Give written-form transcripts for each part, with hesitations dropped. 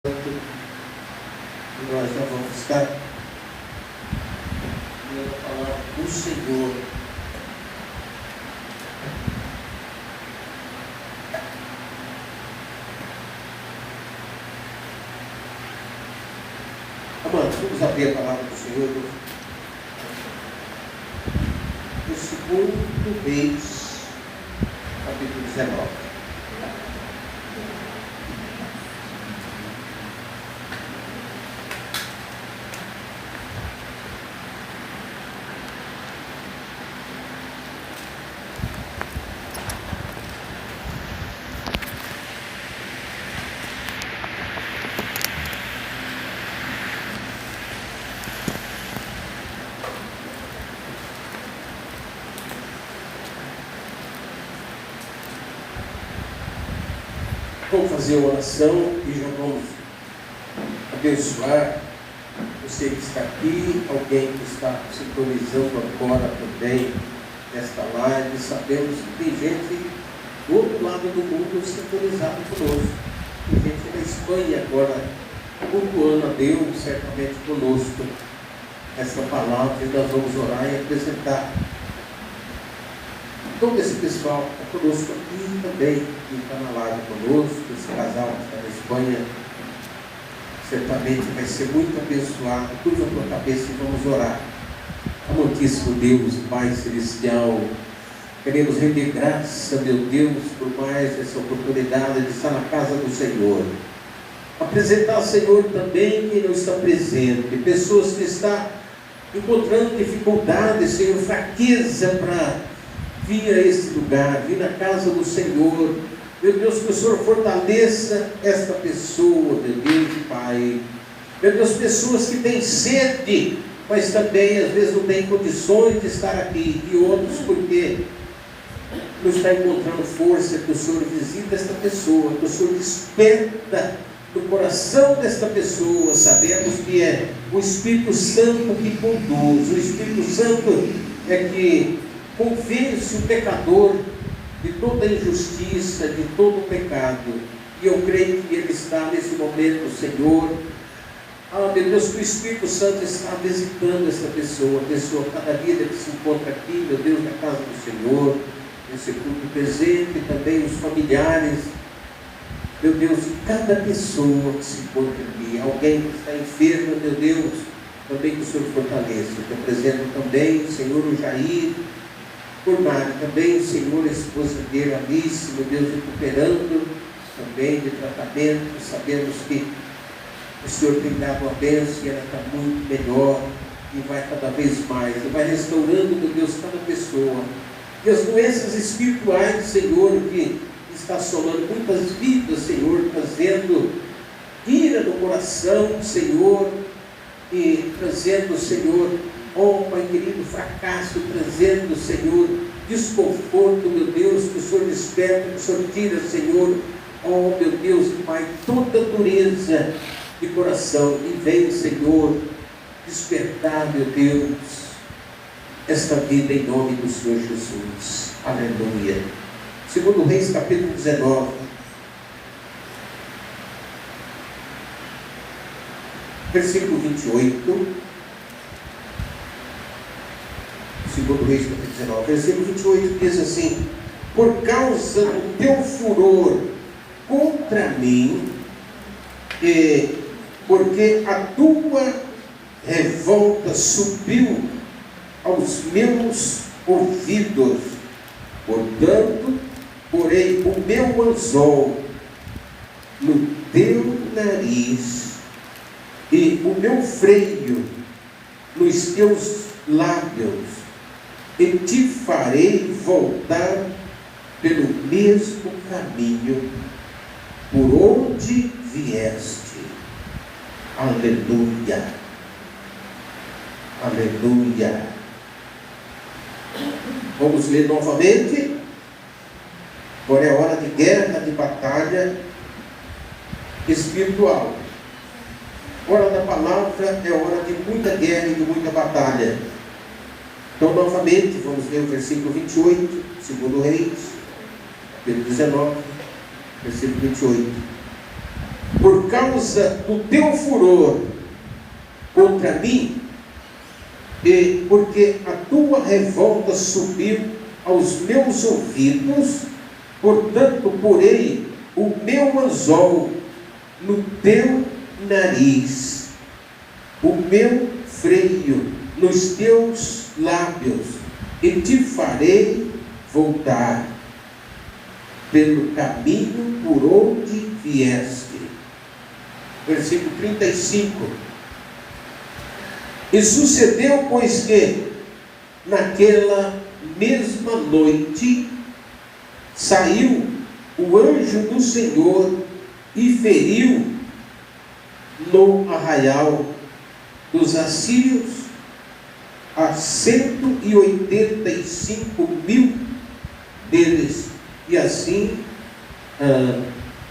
E nós já vamos estar lendo a palavra do Senhor. Amados, vamos abrir a palavra do Senhor no segundo Reis, capítulo 19. Vamos fazer uma oração e já vamos abençoar você que está aqui, alguém que está sintonizando agora também nesta live. Sabemos que tem gente do outro lado do mundo sintonizado conosco. Tem gente na Espanha agora cultuando a Deus, certamente conosco. Essa palavra que nós vamos orar e apresentar. Todo esse pessoal que está conosco aqui também, que está na live conosco, esse casal que está na Espanha, certamente vai ser muito abençoado. Curva a tua cabeça e vamos orar. Amantíssimo Deus, Pai Celestial, queremos render graça, meu Deus, por mais essa oportunidade de estar na casa do Senhor. Apresentar ao Senhor também quem não está presente, pessoas que estão encontrando dificuldade, Senhor, fraqueza para vir a esse lugar, vir na casa do Senhor. Meu Deus, que o Senhor fortaleça esta pessoa, meu Deus, Pai. Meu Deus, pessoas que têm sede, mas também às vezes não têm condições de estar aqui, e outros porque não está encontrando força. Que o Senhor visita esta pessoa, que o Senhor desperta no coração desta pessoa. Sabemos que é o Espírito Santo que conduz, o Espírito Santo é que convence o pecador de toda injustiça, de todo o pecado. E eu creio que Ele está nesse momento, Senhor. Meu Deus, que o Espírito Santo está visitando essa pessoa, cada dia que se encontra aqui, meu Deus, na casa do Senhor, nesse culto presente, também os familiares, meu Deus, cada pessoa que se encontra aqui, alguém que está enfermo, meu Deus, também que o Senhor fortaleça. Eu te apresento também, Senhor, o Jair, por Mari, também, Senhor, a esposa dele, Alice, meu Deus, recuperando também de tratamento. Sabemos que o Senhor tem dado a bênção e ela está muito melhor e vai cada vez mais, e vai restaurando, meu Deus, cada pessoa. E as doenças espirituais, Senhor, que está assolando muitas vidas, Senhor, trazendo ira no coração, Senhor, e trazendo, Senhor, oh, Pai querido, fracasso, trazendo, Senhor, desconforto, meu Deus, que o Senhor desperta, que o Senhor tira, Senhor, oh, meu Deus, Pai, toda dureza de coração, e vem, Senhor, despertar, meu Deus, esta vida em nome do Senhor Jesus. Aleluia. Segundo Reis, capítulo 19. Versículo 28. Segundo Reis, capítulo 19, versículo 28, diz assim: por causa do teu furor contra mim, porque a tua revolta subiu aos meus ouvidos, portanto, porei o meu anzol no teu nariz e o meu freio nos teus lábios, e te farei voltar pelo mesmo caminho por onde vieste. Aleluia. Aleluia. Vamos ler novamente. Agora é hora de guerra, de batalha espiritual. Hora da palavra é hora de muita guerra e de muita batalha. Então, novamente, vamos ler o versículo 28, segundo Reis, capítulo 19, versículo 28. por causa do teu furor contra mim, e porque a tua revolta subiu aos meus ouvidos, portanto porei o meu anzol no teu nariz, o meu freio nos teus lábios, e te farei voltar pelo caminho por onde vieste. Versículo 35. E sucedeu, pois, que naquela mesma noite saiu o anjo do Senhor e feriu no arraial dos assírios a 185.000 deles, e assim,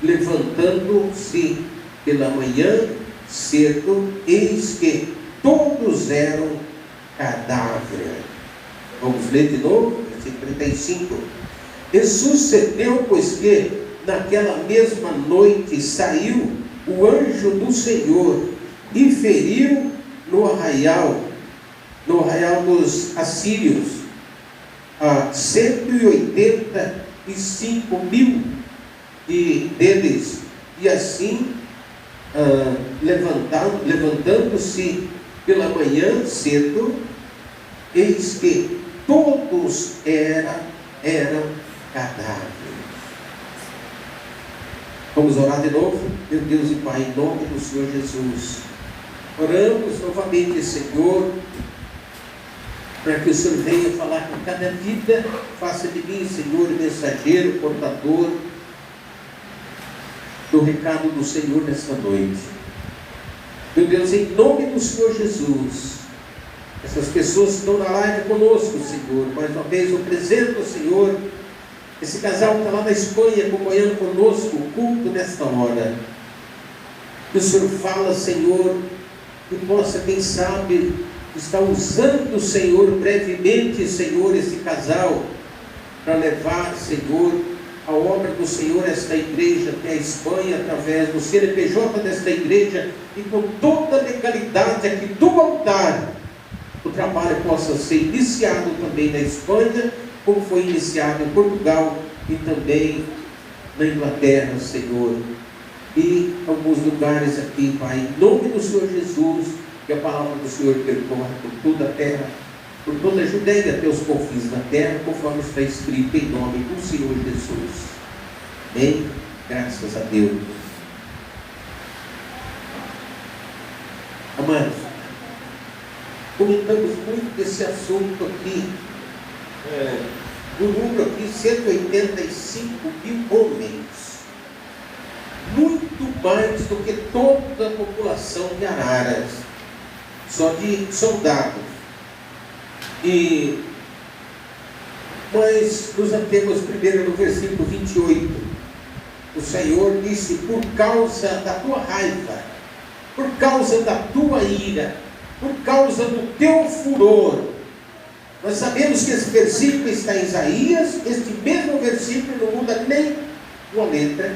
levantando-se pela manhã cedo, eis que todos eram cadáveres. Vamos ler de novo, versículo 35. E sucedeu, pois, que naquela mesma noite saiu o anjo do Senhor e feriu no arraial dos assírios a 185.000 deles, e assim, levantando-se pela manhã cedo, eis que todos eram cadáveres. Vamos orar de novo? Meu Deus e Pai, em nome do Senhor Jesus, oramos novamente, Senhor, para que o Senhor venha falar com cada vida. Faça de mim, Senhor, mensageiro, portador do recado do Senhor nesta noite. Meu Deus, em nome do Senhor Jesus, essas pessoas que estão na live conosco, Senhor, mais uma vez eu apresento, Senhor, esse casal que está lá na Espanha acompanhando conosco o culto nesta hora. Que o Senhor fala, Senhor, que possa, quem sabe, estar usando, Senhor, brevemente, Senhor, esse casal para levar, Senhor, a obra do Senhor, esta igreja até a Espanha, através do CNPJ desta igreja, e com toda a legalidade aqui do altar, o trabalho possa ser iniciado também na Espanha, como foi iniciado em Portugal e também na Inglaterra, Senhor, e alguns lugares aqui, Pai, em nome do Senhor Jesus, que a palavra do Senhor percorra por toda a terra, por toda a Judeia até os confins da terra, conforme está escrito, em nome do Senhor Jesus. Amém? Graças a Deus. Amados, comentamos muito desse assunto aqui, o número aqui, 185.000 homens, muito mais do que toda a população de Araras, só de soldados. Mas nos atemos primeiro no versículo 28. O Senhor disse: por causa da tua raiva, por causa da tua ira, por causa do teu furor. Nós sabemos que esse versículo está em Isaías, este mesmo versículo não muda nem uma letra,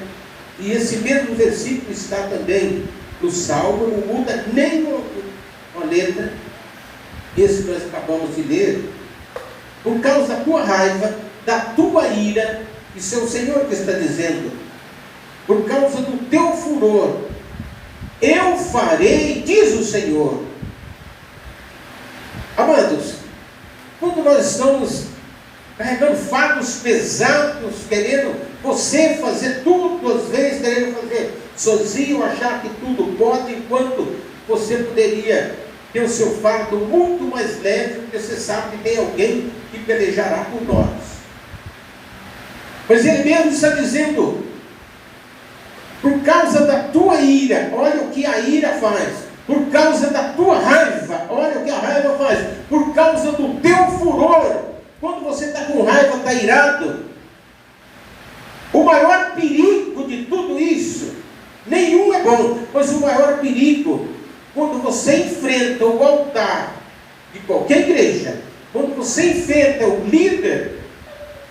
e esse mesmo versículo está também no Salmo, não muda nem uma letra. Esse nós acabamos de ler. Por causa da tua raiva, da tua ira, isso é o Senhor que está dizendo, por causa do teu furor, eu farei, diz o Senhor. Amados, quando nós estamos carregando fardos pesados, querendo você fazer tudo, às vezes querendo fazer sozinho, achar que tudo pode, enquanto você poderia ter o seu fardo muito mais leve, porque você sabe que tem alguém que pelejará por nós. Mas ele mesmo está dizendo, por causa da tua ira, olha o que a ira faz. Por causa da tua raiva, olha o que a raiva faz. Por causa do teu furor, quando você está com raiva, está irado, o maior perigo de tudo isso, nenhum é bom, mas o maior perigo, quando você enfrenta o altar de qualquer igreja, quando você enfrenta o líder,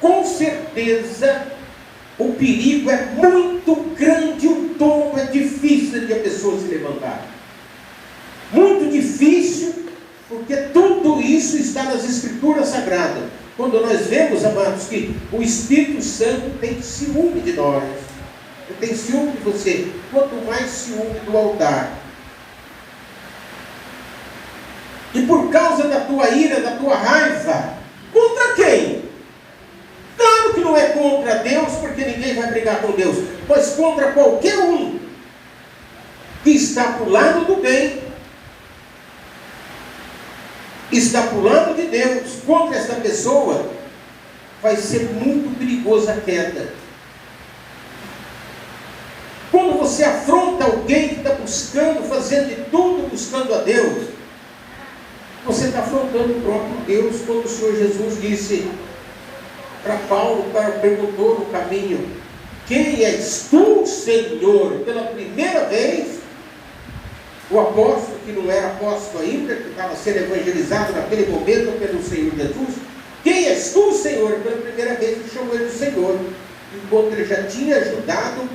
com certeza o perigo é muito grande, o tombo é difícil de a pessoa se levantar. Muito difícil, porque tudo isso está nas Escrituras Sagradas. Quando nós vemos, amados, que o Espírito Santo tem ciúme de nós. Ele tem ciúme de você. Quanto mais ciúme do altar. E por causa da tua ira, da tua raiva, contra quem? Claro que não é contra Deus, porque ninguém vai brigar com Deus, mas contra qualquer um que está para o lado do bem, está para o lado de Deus. Contra essa pessoa vai ser muito perigosa a queda. Quando você afronta alguém que está buscando, fazendo de tudo, buscando a Deus, você está afrontando o próprio Deus. Quando o Senhor Jesus disse para Paulo, perguntou no caminho: quem és tu, Senhor? Pela primeira vez, o apóstolo, que não era apóstolo ainda, que estava sendo evangelizado naquele momento pelo Senhor Jesus: quem és tu, Senhor? Pela primeira vez ele chamou ele de Senhor, enquanto ele já tinha ajudado,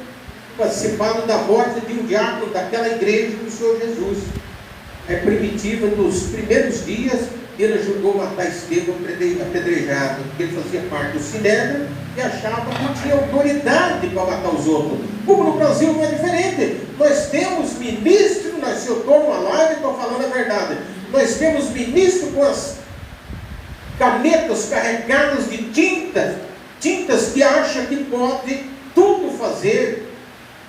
participado da morte de um diácono daquela igreja do Senhor Jesus. É primitiva, nos primeiros dias, ele ajudou a matar Estevão apedrejado, porque ele fazia parte do Sinédrio e achava que tinha autoridade para matar os outros. Como no Brasil não é diferente. Nós temos ministro, se eu estou numa live, estou falando a verdade, nós temos ministro com as canetas carregadas de tintas que acha que pode tudo fazer,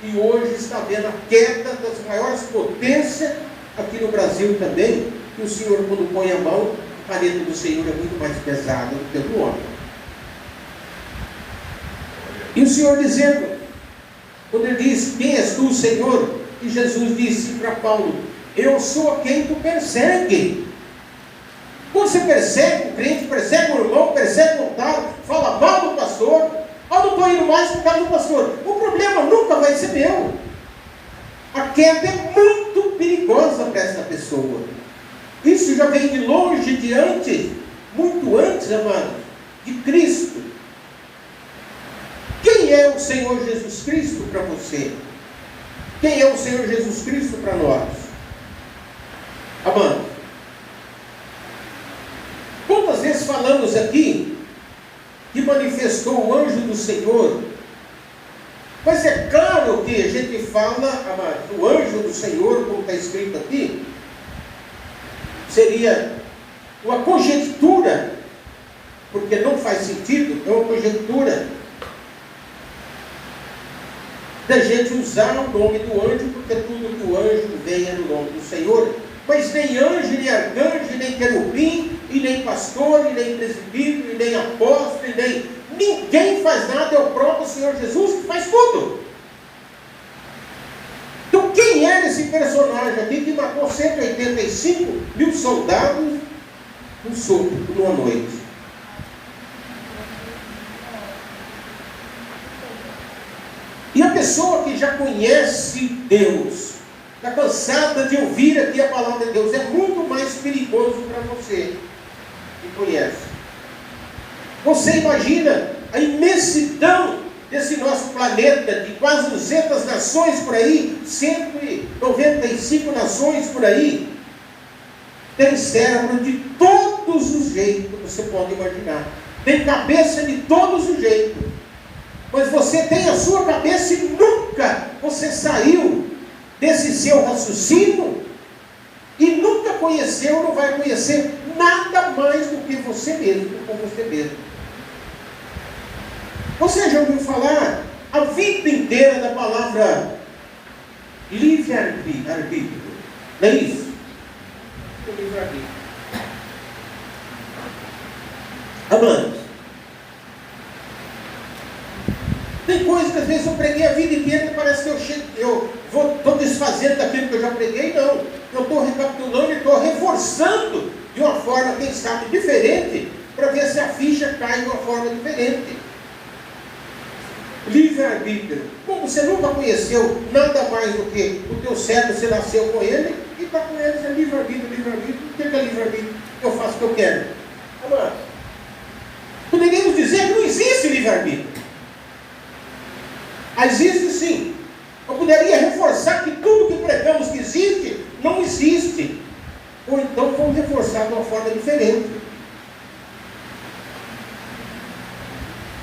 e hoje está vendo a queda das maiores potências aqui no Brasil também, que o Senhor, quando põe a mão, a caneta do Senhor é muito mais pesada do que a do homem. E o Senhor dizendo, quando ele diz: quem és tu, Senhor? E Jesus disse para Paulo: eu sou a quem tu persegue. Quando você persegue um crente, persegue um irmão, persegue um otário, fala mal do pastor: eu não estou indo mais por causa do pastor. O problema nunca vai ser meu. A queda é muito perigosa para essa pessoa. Isso já vem de longe, de antes, muito antes, amado, de Cristo. Quem é o Senhor Jesus Cristo para você? Quem é o Senhor Jesus Cristo para nós? Amado, quantas vezes falamos aqui que manifestou o anjo do Senhor? Mas é claro que a gente fala, amado, o anjo do Senhor, como está escrito aqui, seria uma conjectura, porque não faz sentido, é uma conjectura da gente usar o nome do anjo, porque tudo que o anjo vem é no nome do Senhor. Mas nem anjo, nem arcanjo, nem querubim, e nem pastor, e nem presbítero, e nem apóstolo, e nem... ninguém faz nada, é o próprio Senhor Jesus que faz tudo. Então quem era esse personagem aqui que matou 185 mil soldados num sopro, numa noite? E a pessoa que já conhece Deus, está cansada de ouvir aqui a palavra de Deus, é muito mais perigoso para você que conhece. Você imagina a imensidão desse nosso planeta, de quase 200 nações por aí, 195 nações por aí, tem cérebro de todos os jeitos que você pode imaginar, tem cabeça de todos os jeitos, mas você tem a sua cabeça e nunca você saiu desse seu raciocínio e nunca conheceu, não vai conhecer nada mais do que você mesmo, com você mesmo. Você já ouviu falar a vida inteira da palavra livre-arbítrio? Não é isso? O livre-arbítrio. Amados, tem coisas que às vezes eu preguei a vida inteira e parece que eu estou desfazendo daquilo que eu já preguei. Não, eu estou recapitulando e estou reforçando de uma forma, quem sabe, diferente, para ver se a ficha cai de uma forma diferente. Livre-arbítrio. Como você nunca conheceu nada mais do que o teu cérebro, você nasceu com ele e está com ele, é livre-arbítrio, livre-arbítrio. O que é livre-arbítrio? Eu faço o que eu quero. Amado, poderíamos dizer que não existe livre-arbítrio. Existe sim. Eu poderia reforçar que tudo que pregamos que existe, não existe. Ou então vamos reforçar de uma forma diferente.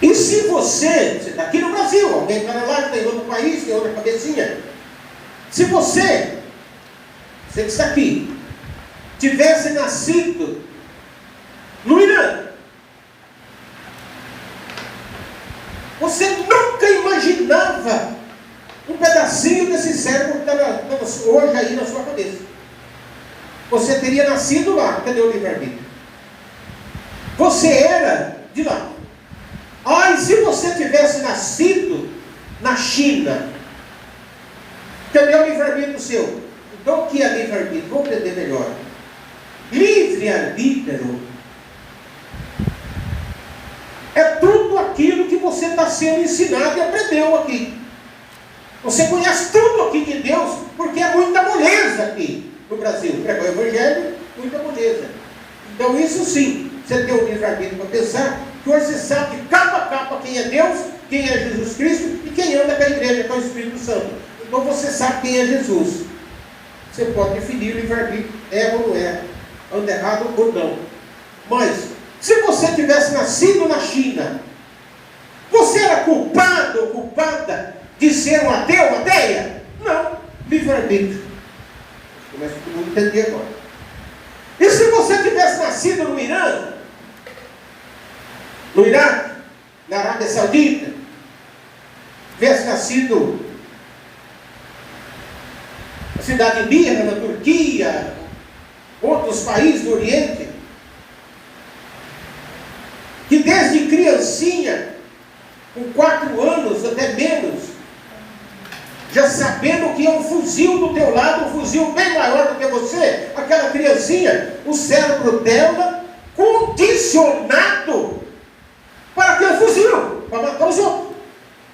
E se você está aqui no Brasil, alguém está lá, está em outro país, tem outra cabecinha. Se você que está aqui, tivesse nascido no Irã, você nunca imaginava um pedacinho desse cérebro que está hoje aí na sua cabeça. Você teria nascido lá. Cadê o livre-arbítrio? Você era de lá. Ah, e se você tivesse nascido na China? Cadê o livre-arbítrio seu? Então o que é livre-arbítrio? Vamos entender melhor. Livre-arbítrio é tudo aquilo que você está sendo ensinado e aprendeu aqui. Você conhece tudo aqui de Deus, porque é muita moleza aqui no Brasil. Prega o Evangelho, muita moleza. Então isso sim, você tem o livre-arbítrio para pensar, que hoje você sabe de capa a capa quem é Deus, quem é Jesus Cristo e quem anda com a igreja, com o Espírito Santo. Então você sabe quem é Jesus. Você pode definir o livre-arbítrio, é ou não é, anda errado ou não. Mas, se você tivesse nascido na China, você era culpado ou culpada de ser um ateu, ateia? Não, livre-arbítrio. Começa todo mundo a entender agora. E se você tivesse nascido no Irã, no Iraque, na Arábia Saudita, tivesse nascido na cidade de Mirna, na Turquia, outros países do Oriente, que desde criancinha, com 4 anos, até menos, já sabendo que é um fuzil do teu lado, um fuzil bem maior do que você, aquela criancinha, o cérebro dela condicionado para aquele fuzil, para matar os outros.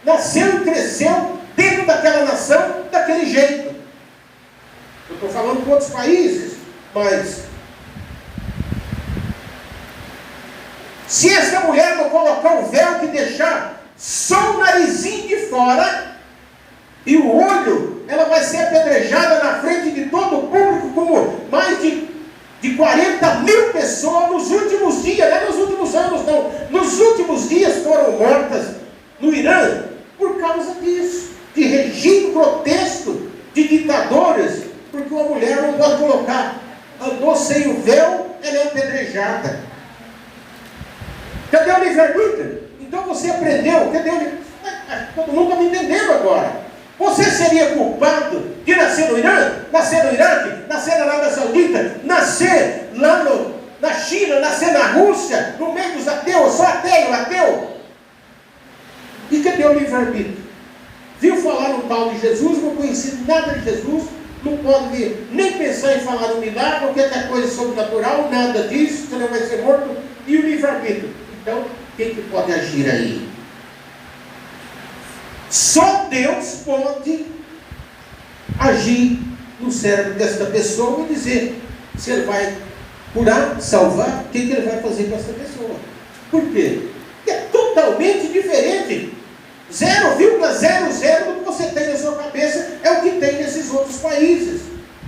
Nasceu e cresceu dentro daquela nação, daquele jeito. Eu estou falando com outros países, mas se essa mulher não colocar o véu que deixar só o narizinho de fora e o olho, ela vai ser apedrejada na frente de todo o público, como mais de 40 mil pessoas nos últimos dias, não é nos últimos anos não, nos últimos dias foram mortas no Irã por causa disso, de regime grotesco, de ditadores, porque uma mulher não pode colocar, andou sem o véu, ela é apedrejada. Cadê o livre-arbítrio? Então você aprendeu, cadê o livre-arbítrio? Todo mundo está me entendendo agora. Você seria culpado de nascer no Irã, nascer no Iraque, nascer na Arábia Saudita, nascer lá na China, nascer na Rússia, no meio dos ateus, só ateu. E cadê o livre-arbítrio? Viu falar no tal de Jesus, não conheci nada de Jesus, não pode nem pensar em falar no milagre, qualquer coisa sobrenatural, nada disso, você não vai ser morto. E o livre-arbítrio? Então, quem que pode agir aí? Só Deus pode agir no cérebro desta pessoa e dizer se ele vai curar, salvar, o que ele vai fazer com essa pessoa. Por quê? Porque é totalmente diferente. 0,00 do que você tem na sua cabeça é o que tem nesses outros países.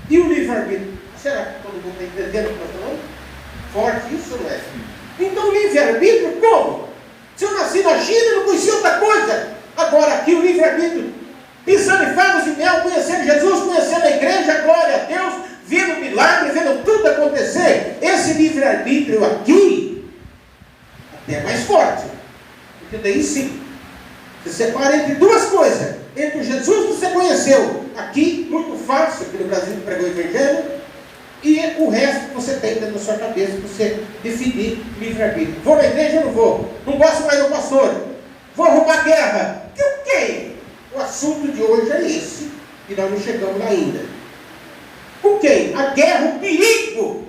E o livre-arbítrio? Será que todo mundo está entendendo o que eu estou falando? Forte isso, não é? Então, livre-arbítrio, como? Se eu nasci na China, eu não conhecia outra coisa. Agora aqui o livre-arbítrio, pisando em favos de mel, conhecendo Jesus, conhecendo a igreja, glória a Deus, vendo milagre, vendo tudo acontecer. Esse livre-arbítrio aqui, até é mais forte. Porque daí sim, você separa entre duas coisas. Entre o Jesus que você conheceu aqui, muito fácil, aqui no Brasil que pregou o Evangelho, e o resto que você tem dentro da sua cabeça, para você definir livre-arbítrio. Vou na igreja ou não vou? Não gosto mais do pastor. Vou arrumar guerra. Que o quê? O assunto de hoje é esse. E nós não chegamos lá ainda. Com quem? A guerra, o perigo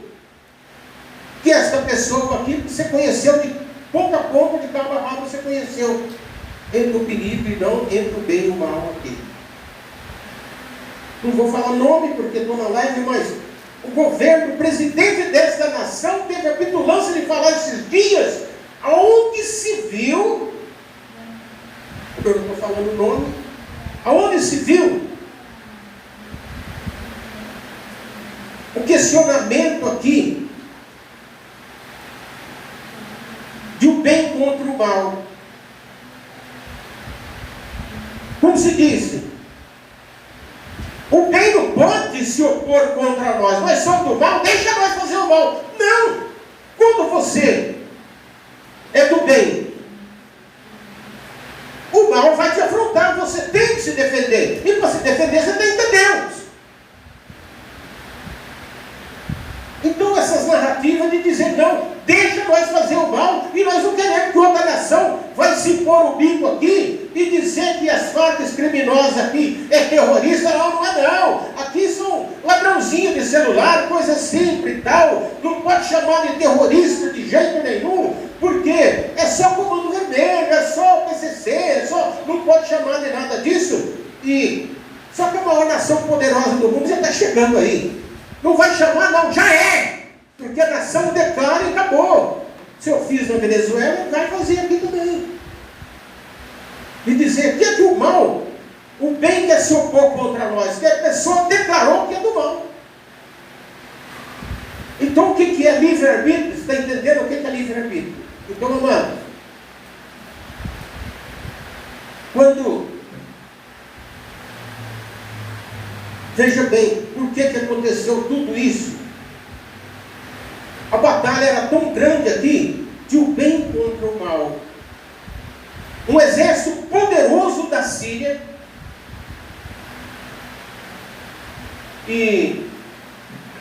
que esta pessoa aqui, você conheceu de ponta a ponta, de cabo a rabo, você conheceu. Entre o perigo e não entre o bem e o mal aqui. Não vou falar nome porque estou na live, mas o governo, o presidente desta nação teve a petulância de falar esses dias, aonde se viu, eu não estou falando o nome, aonde se viu o questionamento aqui de o bem contra o mal. Como se disse, o bem não pode se opor contra nós. Nós somos do mal, deixa nós fazer o mal. Não! Quando você é do bem, o mal vai te afrontar, você tem que se defender. E para se defender, você tem que ter Deus. Então essas narrativas de dizer, não, deixa nós fazer o mal, e nós não queremos que outra nação vai se pôr o bico aqui e dizer que as Farc criminosas aqui é terrorista. Não, não é não. Aqui são ladrãozinhos de celular, coisa simples e tal. Não pode chamar de terrorista de jeito nenhum, porque é só Comando Vermelho, é só o PCC, não pode chamar de nada disso. Só que a maior nação poderosa do mundo já está chegando aí. Não vai chamar não, já é, porque a nação declara e acabou. Se eu fiz na Venezuela, vai fazer aqui também. E dizer que é do mal, o bem quer se opor contra nós, que a pessoa declarou que é do mal. Então o que é livre-arbítrio? Você está entendendo o que é livre-arbítrio? Então, amado, veja bem, por que aconteceu tudo isso? A batalha era tão grande aqui, de o bem contra o mal. Um exército poderoso da Síria, e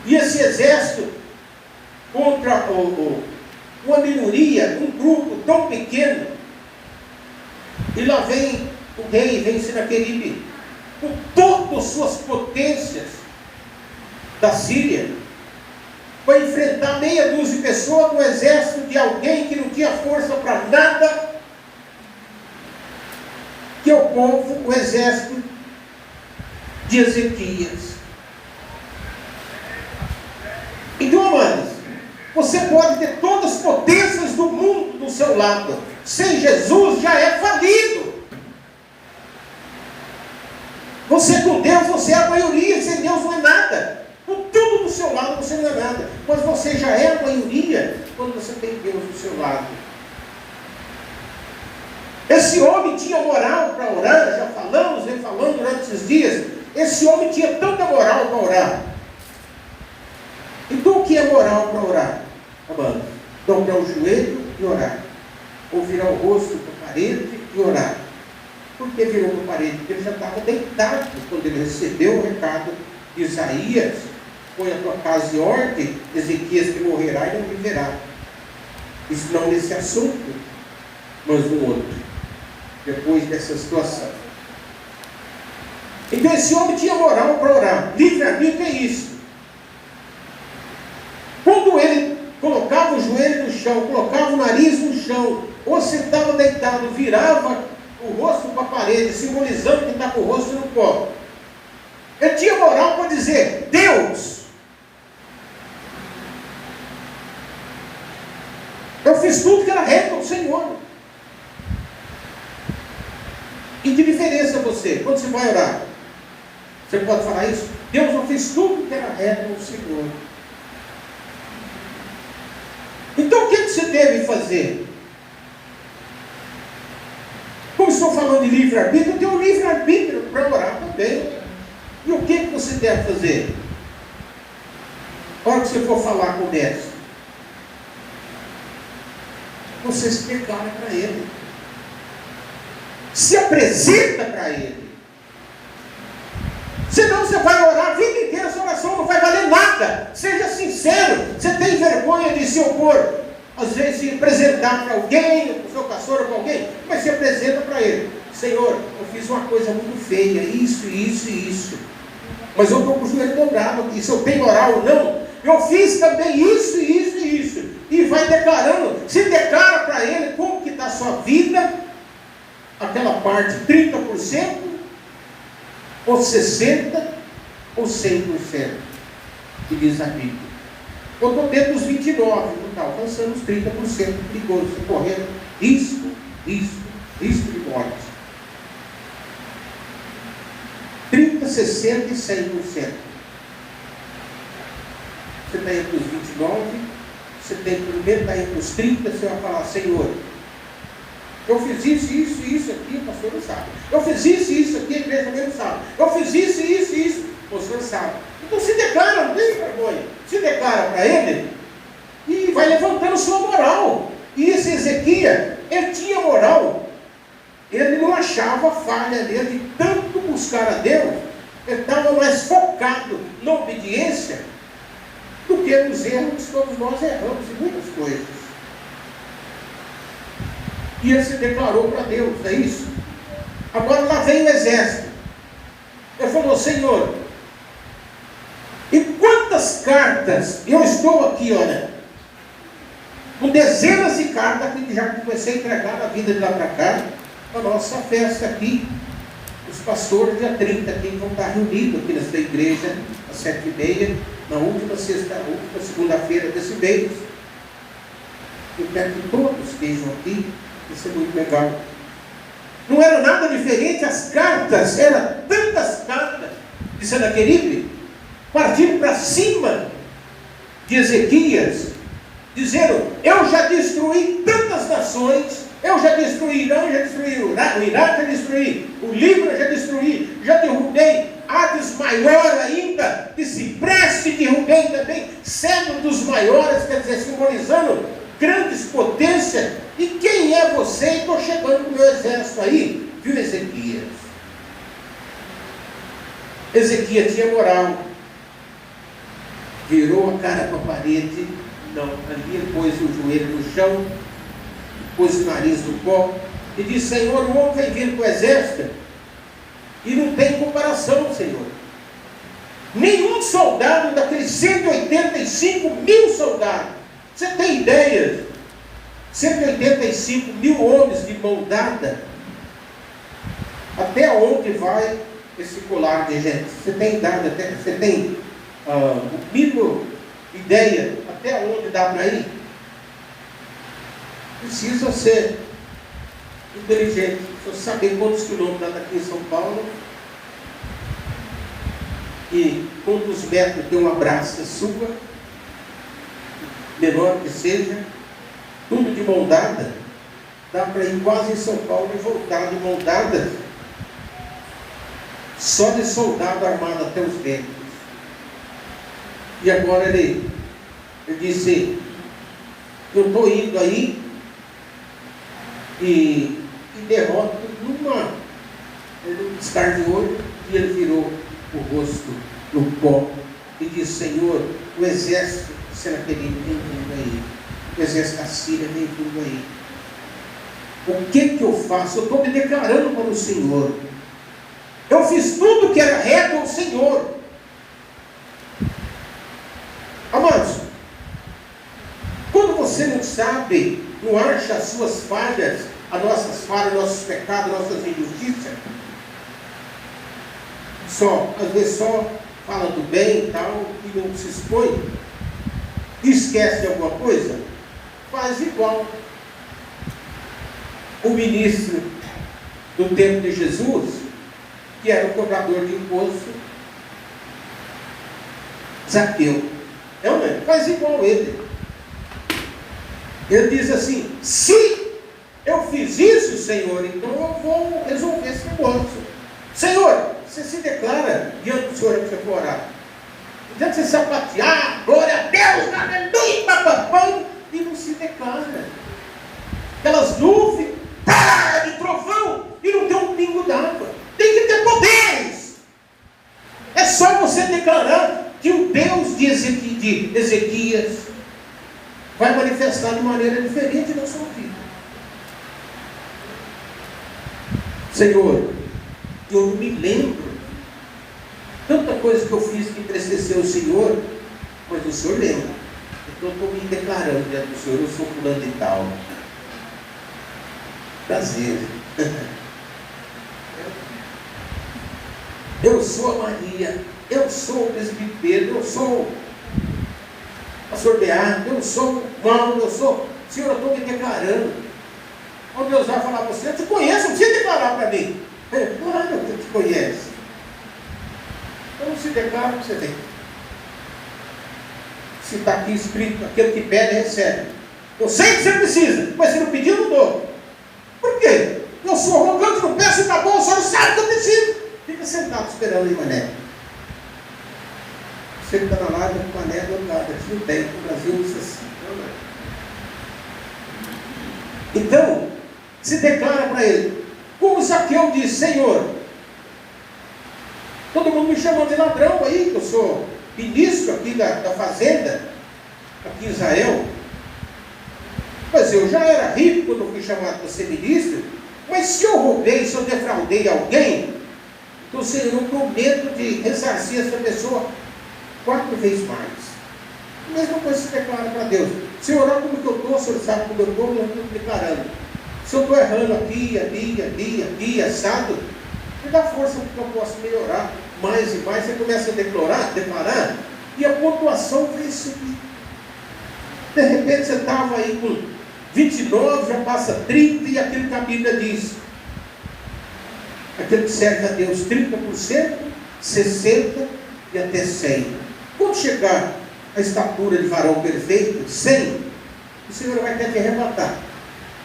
esse exército contra uma minoria, um grupo tão pequeno, e lá vem o rei, vem Senaqueribe, com todas suas potências da Síria, para enfrentar meia dúzia de pessoas no exército de alguém que não tinha força para nada, que é o povo, o exército de Ezequias. Então, amados, você pode ter todas as potências do mundo do seu lado, sem Jesus já é falido. Você com Deus, você é a maioria, sem Deus não é nada. Com tudo do seu lado você não é nada, mas você já é a maioria quando você tem Deus do seu lado. Esse homem tinha moral para orar, já falamos, vem falando durante esses dias. Esse homem tinha tanta moral para orar. Então o que é moral para orar? Amado, dobrar o joelho e orar, ou virar o rosto para a parede e orar. Por que virou para a parede? Porque ele já estava deitado quando ele recebeu o recado de Isaías: põe a tua casa em ordem, Ezequias que morrerá e não viverá. Isso não nesse assunto, mas no outro, depois dessa situação. Então esse homem tinha moral para orar. Livre-arbítrio é isso. Quando ele colocava o joelho no chão, colocava o nariz no chão, ou sentava deitado, virava o rosto para a parede, simbolizando que está com o rosto no pó, ele tinha moral para dizer: Deus, eu fiz tudo que era reto ao Senhor. E que diferença você, quando você vai orar, você pode falar isso? Deus, eu fiz tudo que era reto ao Senhor. Então o que você deve fazer? Como estou falando de livre-arbítrio, eu tenho um livre-arbítrio para orar também. E o que você deve fazer? Na hora que você for falar com o mestre, você se declara para ele, se apresenta para ele. Senão você vai orar a vida inteira, essa oração não vai valer nada. Seja sincero. Você tem vergonha de se opor, às vezes se apresentar para alguém, para o seu pastor ou para alguém, mas se apresenta para ele: Senhor, eu fiz uma coisa muito feia, isso, isso e isso, mas eu estou com o joelho dobrado aqui, se eu tenho moral ou não, eu fiz também isso, isso e isso. E vai declarando, se declara para ele como que está a sua vida, aquela parte 30%, ou 60%, ou 100%, que diz a Bíblia. Eu estou dentro dos 29%, não está alcançando os 30% perigoso, correndo risco de morte. 30%, 60% e 100%. você está entre os 29, você tem primeiro, está entre os 30, você vai falar: Senhor, eu fiz isso aqui, o pastor não sabe. Eu fiz isso aqui, a igreja também não sabe. Eu fiz isso, o senhor sabe. Então se declara, não tem vergonha. Se declara para ele e vai levantando sua moral. E esse Ezequias, ele tinha moral. Ele não achava falha nele de tanto buscar a Deus. Ele estava mais focado na obediência do que nos erros. Todos nós erramos em muitas coisas. E ele se declarou para Deus, é isso. Agora lá vem o exército. Ele falou: Senhor, e quantas cartas? Eu estou aqui, olha, com dezenas de cartas que já comecei a entregar na vida de lá para cá, a nossa festa aqui. Os pastores, dia 30 aqui, vão estar reunidos aqui nessa igreja, às 7h30, na última segunda-feira desse mês. Eu quero que todos estejam aqui. Isso é muito legal. Não era nada diferente, as cartas, eram tantas cartas de Senaqueribe, partindo para cima de Ezequias, dizendo: eu já destruí tantas nações, eu já destruí Irã, já destruí o Iraque, já destruí o Líbano, já destruí, já derrubei Hades maior ainda, de Cipreste, derrubei também Cedro dos maiores, quer dizer, simbolizando grandes potências. E quem é você? Estou chegando com o meu exército aí, viu, Ezequias? Ezequias tinha moral, virou a cara para a parede. Não, ali ele pôs o joelho no chão, pôs o nariz no pó e disse: Senhor, o homem vem vindo com o exército e não tem comparação, Senhor. Nenhum soldado daqueles 185 mil soldados, você tem ideia? 185 mil homens de mão dada. Até onde vai esse colar de gente? Você tem dado, você tem o mínimo ideia até onde dá para ir? Precisa ser inteligente, precisa saber quantos quilômetros dá daqui em São Paulo e quantos metros tem uma braça sua, menor que seja, tudo de mão dada. Dá para ir quase em São Paulo e voltar de mão dada, só de soldado armado até os dentes. E agora ele disse: eu estou indo aí e derroto num piscar de olho. E ele virou o rosto no pó e disse: Senhor, o exército de Senaqueribe vem vindo aí, o exército da Síria vem vindo aí. O que eu faço? Eu estou me declarando para o Senhor. Eu fiz tudo que era reto ao Senhor. Amados, quando você não sabe, não acha as suas falhas, as nossas falhas, nossos pecados, nossas injustiças, às vezes só fala do bem e tal, e não se expõe, esquece de alguma coisa, faz igual o ministro do tempo de Jesus, que era o cobrador de imposto, Zaqueu. Faz igual ele. Ele diz assim: se eu fiz isso, Senhor, então eu vou resolver esse negócio. Senhor, você se declara diante do Senhor que você for orar. Não adianta você sapatear, glória a Deus, aleluia, papapá, e não se declara. Aquelas nuvens, de trovão, e não tem um pingo d'água. Tem que ter poderes. É só você declarar que o Deus de Ezequias vai manifestar de maneira diferente na sua vida. Senhor, eu não me lembro tanta coisa que eu fiz que entristeceu o Senhor, mas o Senhor lembra. Então eu estou me declarando diante do Senhor: eu sou fulano de tal. Prazer. Eu sou a Maria, eu sou o presbítero Pedro, eu sou o pastor Beato, eu sou o Paulo, eu sou... Senhor, eu estou me declarando. Quando Deus vai falar para você: eu te conheço, não precisa declarar para mim. Claro que eu te conheço. Então não se declara o que você tem. Se está aqui escrito, aquele que pede, recebe. Eu sei que você precisa, mas se não pedir, eu não dou. Por quê? Eu sou arrogante, não peço, está bom, o senhor sabe que eu preciso. Fica sentado esperando aí, mané. Você que está na live, o mané do outro lado. Aqui não tem, no Brasil isso assim. Então, se declara para ele. Como Zaqueu disse: Senhor, todo mundo me chamando de ladrão aí, que eu sou ministro aqui da fazenda, aqui em Israel. Mas eu já era rico quando fui chamado para ser ministro. Mas se eu roubei, se eu defraudei alguém, então, Senhor, eu prometo de ressarcir essa pessoa 4 vezes mais. A mesma coisa se declara para Deus. Senhor, olha como que eu estou, o Senhor sabe como eu estou, eu estou declarando. Se eu estou errando aqui, assado, me dá força para que eu possa melhorar mais e mais. Você começa a declarar, e a pontuação vai subir. De repente você estava aí com 29, já passa 30, e aquilo que a Bíblia diz. Aquele que serve a Deus 30%, 60% e até 100%. Quando chegar a estatura de varão perfeito, 100, o Senhor vai ter que arrebatar.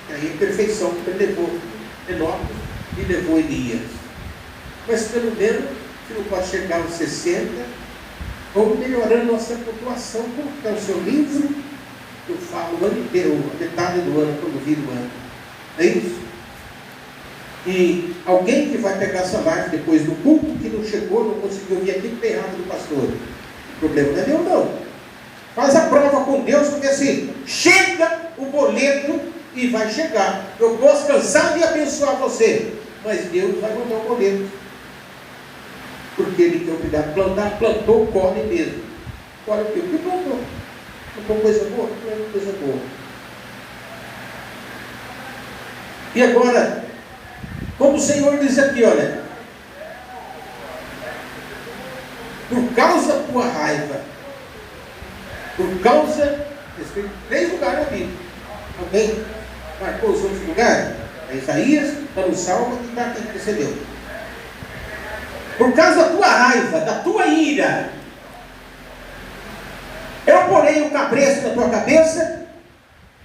E aí a perfeição que ele levou Enoque e levou Elias. Mas pelo menos, se não pode chegar aos 60, vamos melhorando nossa pontuação. Como está o seu livro? Eu falo o ano inteiro, a metade do ano, quando vira o ano. É isso? E alguém que vai pegar essa live depois do culto, que não chegou, não conseguiu vir aqui, porque tem errado do pastor. O problema não é meu, não. Faz a prova com Deus, porque assim, chega o boleto e vai chegar. Eu posso cansar de abençoar você, mas Deus vai mandar o boleto. Porque Ele tem obrigado a plantar, plantou, colhe mesmo. Olha o que? Porque plantou. Plantou coisa boa? Não é coisa boa. E agora, como o Senhor diz aqui, olha, por causa da tua raiva, por causa, escrito 3 lugares na Bíblia. Alguém marcou os outros lugares? É Isaías, está no Salmo e está aqui que você leu. Por causa da tua raiva, da tua ira, eu porei o cabresto na tua cabeça,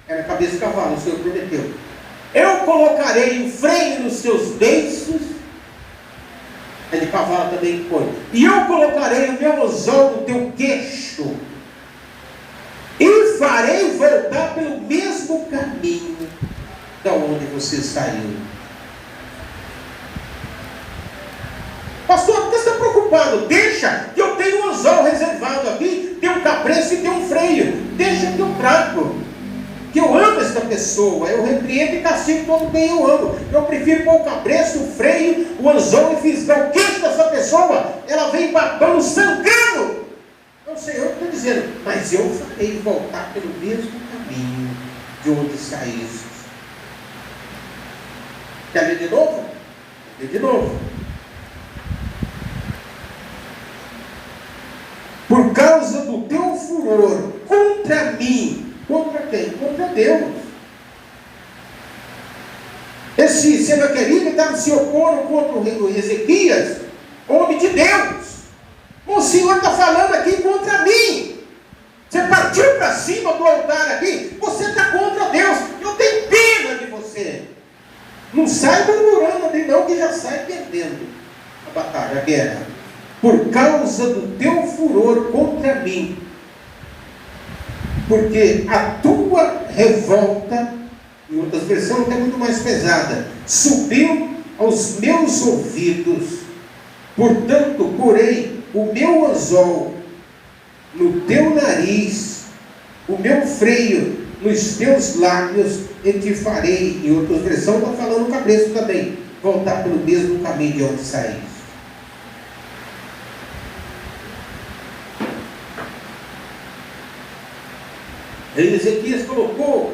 era a cabeça de cavalo, o Senhor prometeu. Eu colocarei o freio nos teus beiços, é de cavalo também que põe. E eu colocarei o meu anzol no teu queixo, e farei voltar pelo mesmo caminho da onde você saiu. Pastor, por que você está preocupado? Deixa que eu tenho um anzol reservado aqui, tem um cabresto e tem um freio. Deixa que eu trago. Que eu amo esta pessoa, eu repreendo e castigo todo quem eu amo. Eu prefiro pôr o cabresto, o freio, o anzol e fisgar o queixo dessa pessoa. Ela vem babando, sangrando. Não sei, eu estou dizendo, mas eu farei voltar pelo mesmo caminho de onde saíste. Quer ler de novo? Ler de novo. Por causa do teu furor contra mim. Contra quem? Contra Deus. Esse Senaqueribe estava se opondo contra o rei Ezequias, homem de Deus. O Senhor está falando aqui contra mim. Você partiu para cima do altar aqui, você está contra Deus. Eu tenho pena de você. Não sai murmurando ali não, que já sai perdendo a batalha, a guerra. Por causa do teu furor contra mim. Porque a tua revolta, em outras versões é muito mais pesada, subiu aos meus ouvidos. Portanto, porei o meu anzol no teu nariz, o meu freio nos teus lábios, e te farei. Em outras versões está falando o cabresto também, voltar pelo mesmo caminho de onde saíste. Ezequias colocou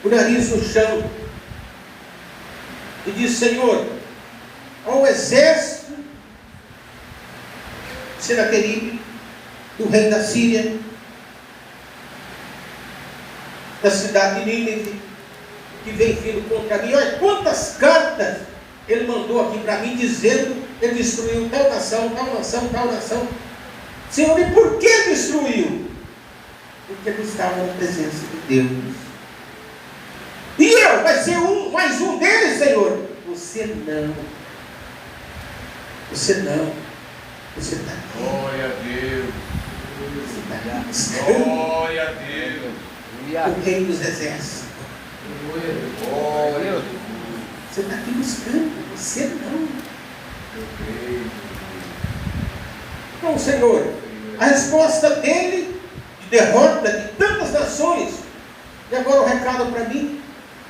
o nariz no chão e disse: Senhor, ao exército Senaqueribe, do rei da Síria, da cidade de Nínive, que vem vindo contra mim. Olha quantas cartas ele mandou aqui para mim, dizendo ele destruiu tal nação, tal nação, tal nação. Senhor, e por que destruiu? porque ele estava na presença de Deus. E eu, vai ser mais um deles, Senhor. Você não. Você não. Você está aqui. Glória a Deus. Você está aqui. Glória a Deus. O Rei dos Exércitos. Glória a Deus. Você está aqui buscando. Você não. Então, Senhor, a resposta dele de derrota de tantas nações. E agora o recado para mim.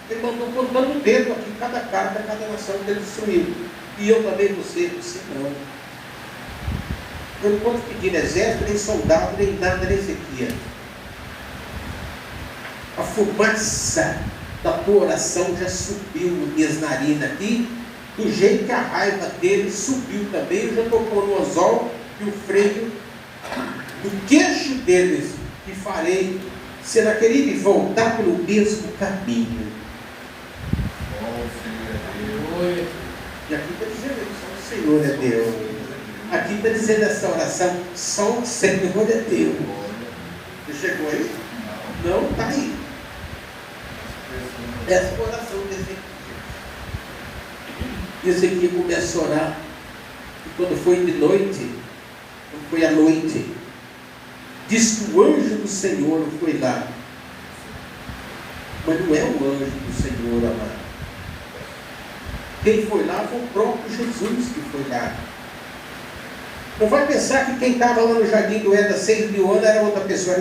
Ele mandou contando o dedo aqui, cada carta, cada nação que ele destruiu. E eu também você não. Eu não posso pedir exército, nem soldado, nem nada, nem Ezequias. A fumaça da tua oração já subiu no minhas narinas aqui, do jeito que a raiva dele subiu também. Eu já tocou no anzol e o freio do queixo deles, e farei, se ela querer voltar pelo mesmo caminho. E aqui está dizendo, só o Senhor é Deus. Aqui está dizendo essa oração, só o Senhor é Deus. Você chegou aí? Não, está aí. Essa oração desse aqui começa a orar. E quando foi de noite, quando foi à noite, diz que o anjo do Senhor foi lá. Mas não é o anjo do Senhor, amado. Quem foi lá foi o próprio Jesus que foi lá. Não vai pensar que quem estava lá no jardim do Éden 6.000 anos era outra pessoa,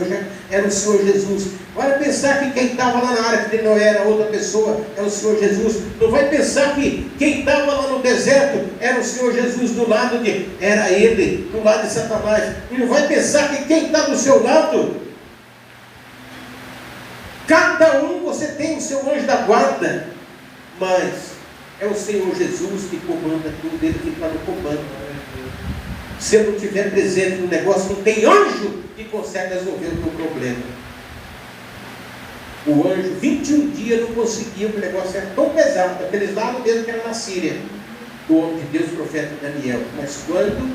era o Senhor Jesus. Vai pensar que quem estava lá na Arca de Noé era outra pessoa, é o Senhor Jesus. Não vai pensar que quem estava lá no deserto era o Senhor Jesus era ele, do lado de Satanás. E não vai pensar que quem está do seu lado, cada um você tem o seu anjo da guarda, mas é o Senhor Jesus que comanda tudo, ele que está no comando. Se eu não estiver presente no negócio, não tem anjo que consegue resolver o teu problema. O anjo, 21 dias não conseguia, o negócio era tão pesado, aqueles lados mesmo que era na Síria, do homem de Deus, profeta Daniel. Mas quando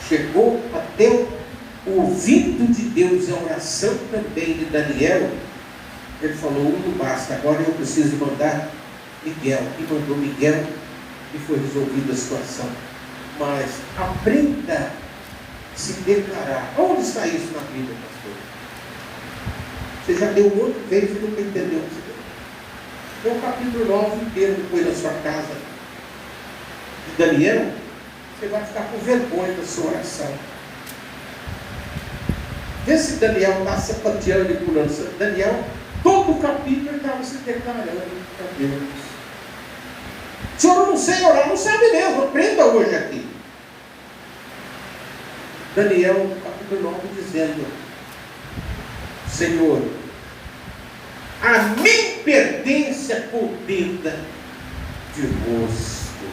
chegou até o ouvido de Deus, a oração também de Daniel, ele falou, não basta, agora eu preciso mandar Miguel. E mandou Miguel e foi resolvida a situação. Mas aprenda a se declarar. Onde está isso na Bíblia, pastor? Você já deu um outro vez e nunca entendeu o que você deu. O capítulo 9 inteiro depois da sua casa de Daniel, você vai ficar com vergonha da sua oração. Vê se Daniel está sapateando e pulando. Daniel, todo o capítulo ele estava se declarando para Deus. Senhor, eu não sei orar, não sabe mesmo, aprenda hoje aqui. Daniel, capítulo 9, dizendo, Senhor, a mim pertence a coberta de rosto.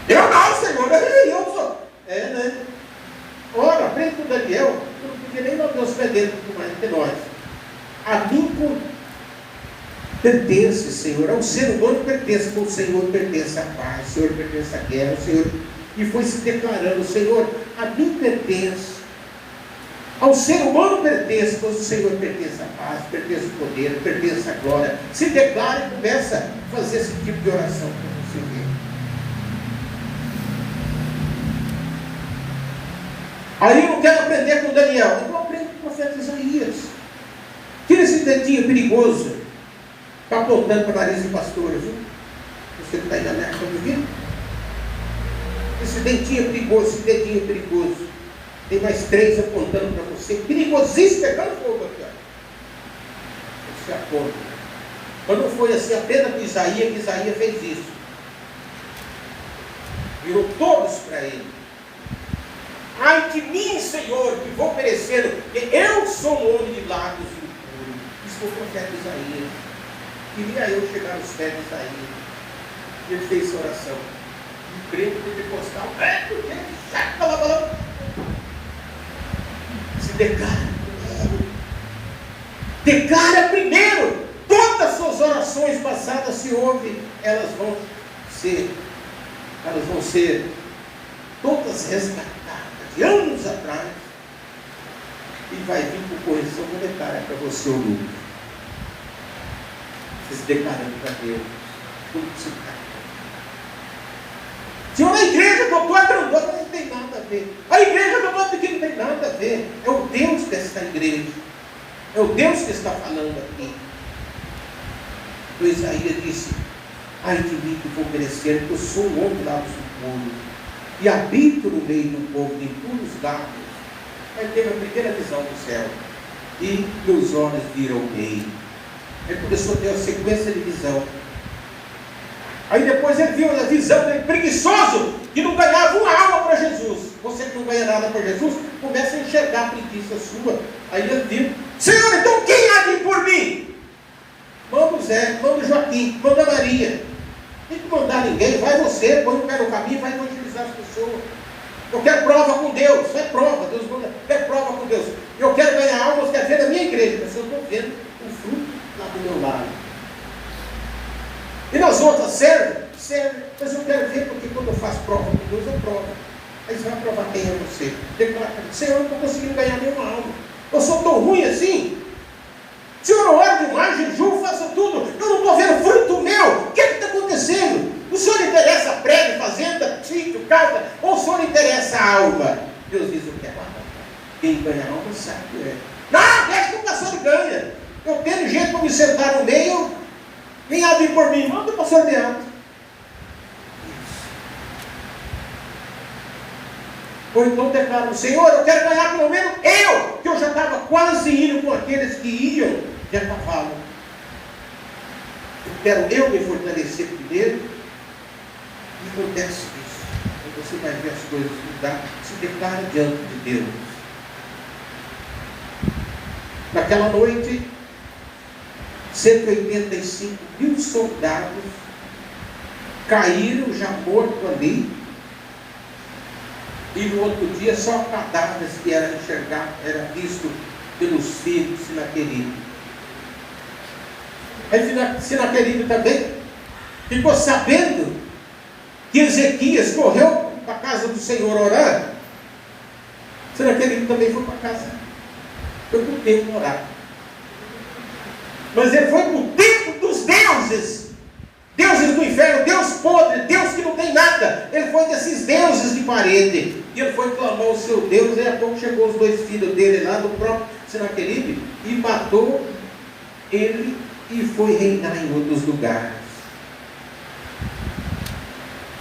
Eu não, Senhor, eu sou. Né? Ora, aprende com Daniel, eu não podia nem dar Deus fedendo mais que nós. A mim pertence, Senhor, ao ser humano pertence, como o Senhor pertence à paz, o Senhor pertence à guerra, o Senhor, e foi se declarando, Senhor, a mim pertence, ao ser humano pertence, pois o Senhor pertence à paz, pertence ao poder, pertence à glória. Se declara e começa a fazer esse tipo de oração para você ver. Aí eu não quero aprender com Daniel, eu aprendo com o profeta Isaías. Tira esse dedinho perigoso, está apontando para o nariz do pastor, viu? Você que está aí na minha casa, viu? Esse dentinho é perigoso, esse dedinho é perigoso. Tem mais 3 apontando para você. Perigosíssimo, pegando fogo aqui. Ó. Você aponta. Mas não foi assim apenas com Isaías, que Isaías fez isso. Virou todos para ele. Ai de mim, Senhor, que vou perecer, porque eu sou um homem de lábios impuros. Isso foi o profeta Isaías. Queria eu chegar aos pés de Isaías. E ele fez essa oração. O crente pentecostal, se declara primeiro. Declara primeiro. Todas as suas orações passadas se ouvem, elas vão ser todas resgatadas de anos atrás. E vai vir com correção monetária para você ou lucro. Você se declarando para Deus. Tudo que você está. Senhor, a igreja que eu estou é grandona, não tem nada a ver. A igreja que eu estou aqui não tem nada a ver. É o Deus desta igreja. É o Deus que está falando aqui. Então Isaías disse: ai de mim que vou perecer, porque eu sou o homem lá do submundo, e habito no meio do povo de impuros lábios. Aí teve a primeira visão do céu, e meus olhos viram o rei. Aí começou a ter a sequência de visão. Aí depois ele viu a visão dele, preguiçoso, que não ganhava uma alma para Jesus. Você que não ganha nada para Jesus, começa a enxergar a preguiça sua. Aí ele viu: Senhor, então quem há de ir por mim? Manda o Zé, manda o Joaquim, manda a Maria. Não tem que mandar ninguém, vai você, põe o pé no caminho, vai evangelizar as pessoas. Eu quero prova com Deus, é prova, Deus manda, quer prova com Deus. Eu quero ganhar almas, quero ver na minha igreja, mas eu estou vendo o fruto lá do meu lado. E nas outras, serve, mas eu quero ver, porque quando eu faço prova com Deus, eu provo. Aí você vai provar quem é você. Declara: Senhor, eu não estou conseguindo ganhar nenhuma alma. Eu sou tão ruim assim. Senhor, eu oro demais, jejum, faço tudo. Eu não estou vendo fruto meu. O que está acontecendo? O Senhor interessa a prédio, fazenda, sítio, casa? Ou o Senhor interessa a alma? Deus diz: eu quero a alma. Quem ganha a alma sabe que é. Não, deixa que o pastor ganha. Eu tenho jeito para me sentar no meio. Quem há de ir por mim? Manda o pastor Leandro. Ou então declaro: Senhor, eu quero ganhar pelo menos eu, que eu já estava quase indo com aqueles que iam de a cavalo. Quero eu me fortalecer primeiro. E acontece isso. Aí você vai ver as coisas mudar. Se declara diante de Deus. Naquela noite, 185 mil soldados caíram já mortos ali. E no outro dia só cadáveres que era enxergado, era visto pelos filhos de Sinaqueribe. Aí Sinaqueribe também ficou sabendo que Ezequias correu para a casa do Senhor orar. Sinaqueribe também foi para casa. Foi para o templo orar. Mas ele foi para o templo dos deuses. Deuses do inferno, Deus podre, Deus que não tem nada. Ele foi desses deuses de parede. E ele foi clamar o seu Deus. E a pouco chegou os dois filhos dele lá, do próprio Sinaqueribe, e matou ele e foi reinar em outros lugares.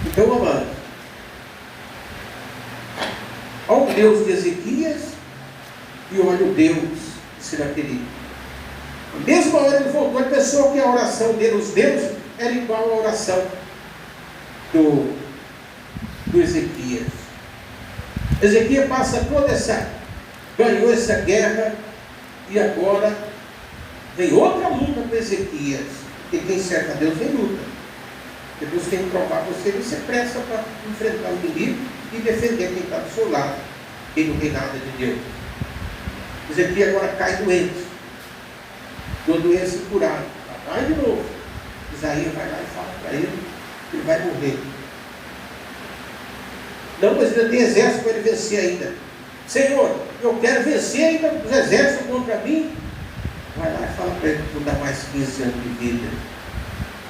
Então, amado, olha o Deus de Ezequias e olha o Deus de Sinaqueribe. Na mesma hora ele voltou e pensou que a oração dele, os deuses, era igual à oração do Ezequias. Ezequias passa ganhou essa guerra, e agora vem outra luta para Ezequias. Porque quem serve a Deus vem luta. Deus tem que provar você, você pressa para enfrentar o inimigo e defender quem está do seu lado, quem não tem nada de Deus. Ezequias agora cai doente, uma doença incurada. Vai de novo. Isaías vai lá e fala para ele que ele vai morrer. Não, mas ainda tem exército para ele vencer ainda. Senhor, eu quero vencer ainda os exércitos contra mim. Vai lá e fala para ele que não dá mais 15 anos de vida.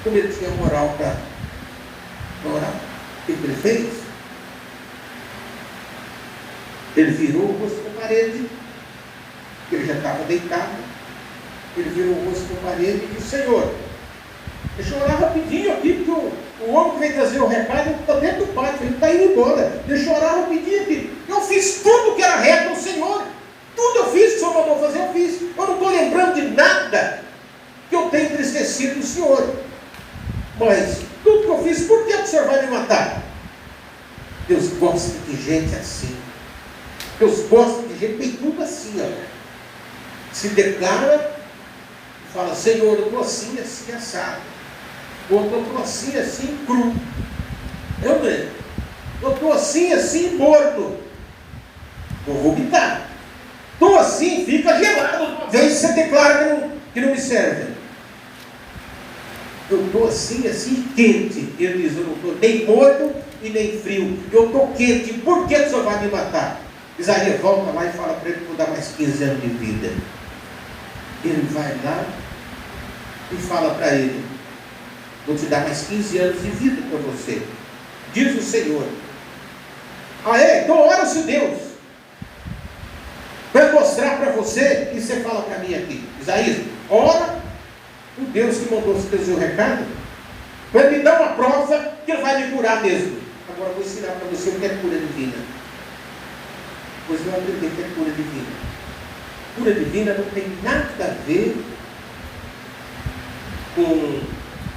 Como ele tinha moral para orar, o que ele fez? Ele virou o rosto para a parede, ele já estava deitado. Ele virou o rosto para a parede e disse: Senhor, deixa eu orar rapidinho aqui, porque o homem que veio trazer o recado está dentro do pátio, ele está indo embora. Deixa eu orar rapidinho aqui. Eu fiz tudo que era reto ao Senhor. Tudo eu fiz que o Senhor mandou fazer, eu fiz. Eu não estou lembrando de nada que eu tenha entristecido o Senhor. Mas tudo que eu fiz, por que o Senhor vai me matar? Deus gosta de gente assim. Deus gosta de gente, tem tudo assim, ó. Se declara, fala: Senhor, eu estou assim, assim, assado. Ou eu estou assim, assim, cru. Eu estou assim, assim, morto. Vou vomitar. Estou assim, fica gelado. Uma vez você declara que não me serve. Eu estou assim, assim, quente. Ele diz: eu não estou nem morto e nem frio. Eu estou quente. Por que o Senhor vai me matar? Isaías volta lá e fala para ele que vou dar mais 15 anos de vida. Ele vai lá e fala para ele: vou te dar mais 15 anos de vida para você, diz o Senhor. Ah é? Então ora se Deus vai mostrar para você, e você fala para mim aqui, Isaías, ora o Deus que mandou você trazer o recado, para me dar uma prova que ele vai me curar mesmo. Agora eu vou ensinar para você o que é cura divina. Pois eu aprendi o que é cura divina. Cura divina não tem nada a ver com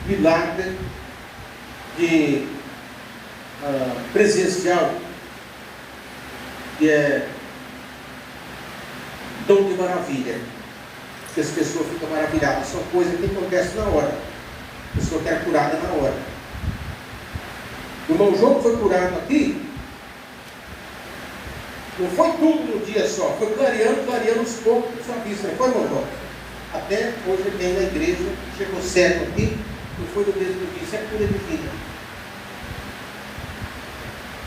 milagre de presencial, que é dom de maravilha, que as pessoas ficam maravilhadas. São coisas que acontecem na hora. A pessoa quer curada na hora. O irmão João foi curado aqui, não foi tudo num dia só, foi clareando os poucos de sua vista, não foi, irmão João? Até hoje ele vem na igreja, chegou cego aqui, não foi no mesmo dia. Isso é cura divina.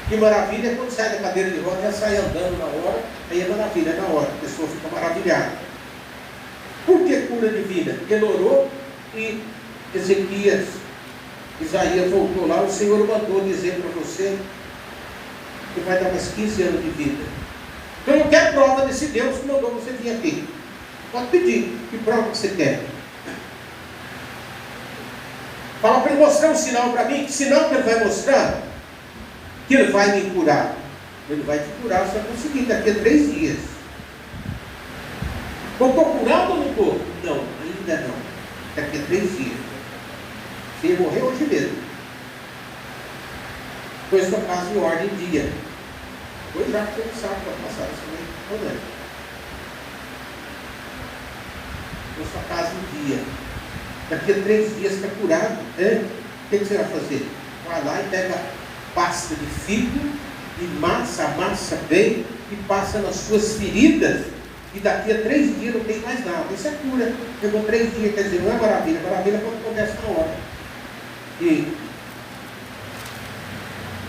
Que maravilha é quando sai da cadeira de rodas, já sai andando na hora, aí é maravilha, na hora, a pessoa fica maravilhada. Por que cura divina? Ele orou e Isaías voltou lá, o Senhor mandou dizer para você que vai dar mais 15 anos de vida. Então eu quero prova desse Deus que mandou você vir aqui. Pode pedir, que prova que você quer? Fala para ele mostrar um sinal para mim, que sinal que ele vai mostrar? Que ele vai me curar. Ele vai te curar, você vai conseguir daqui a 3 dias. Eu estou curado ou não estou? Não, ainda não. Daqui a 3 dias. Você ia morrer hoje mesmo. Pois sua casa em ordem em dia. Pois já que você sabe para passar isso também. Ou não? Pois sua casa em dia. Daqui a 3 dias está curado. O que você vai fazer? Vai lá e pega pasta de figo e amassa bem e passa nas suas feridas. E daqui a 3 dias não tem mais nada. Isso é cura. Pegou 3 dias, quer dizer, não é maravilha. Maravilha é quando acontece na hora.